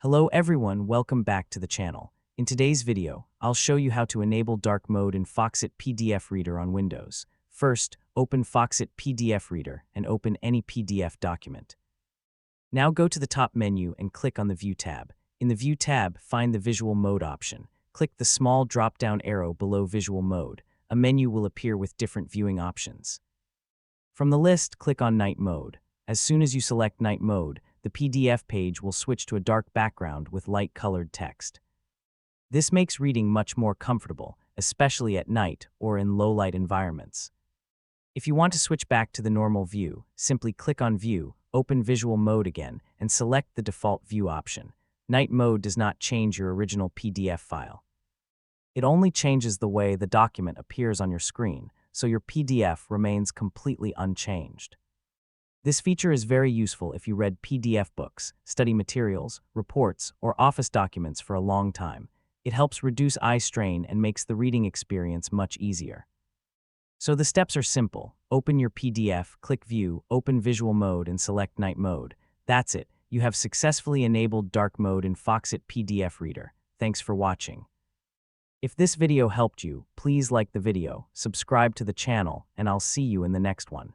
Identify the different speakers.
Speaker 1: Hello everyone, welcome back to the channel. In today's video, I'll show you how to enable dark mode in Foxit PDF Reader on Windows. First, open Foxit PDF Reader and open any PDF document. Now go to the top menu and click on the View tab. In the View tab, find the Visual Mode option. Click the small drop-down arrow below Visual Mode. A menu will appear with different viewing options. From the list, click on Night Mode. As soon as you select Night Mode, the PDF page will switch to a dark background with light-colored text. This makes reading much more comfortable, especially at night or in low-light environments. If you want to switch back to the normal view, simply click on View, open Visual Mode again, and select the default view option. Night Mode does not change your original PDF file. It only changes the way the document appears on your screen, so your PDF remains completely unchanged. This feature is very useful if you read PDF books, study materials, reports, or office documents for a long time. It helps reduce eye strain and makes the reading experience much easier. So the steps are simple. Open your PDF, click View, open Visual Mode, and select Night Mode. That's it. You have successfully enabled dark mode in Foxit PDF Reader. Thanks for watching. If this video helped you, please like the video, subscribe to the channel, and I'll see you in the next one.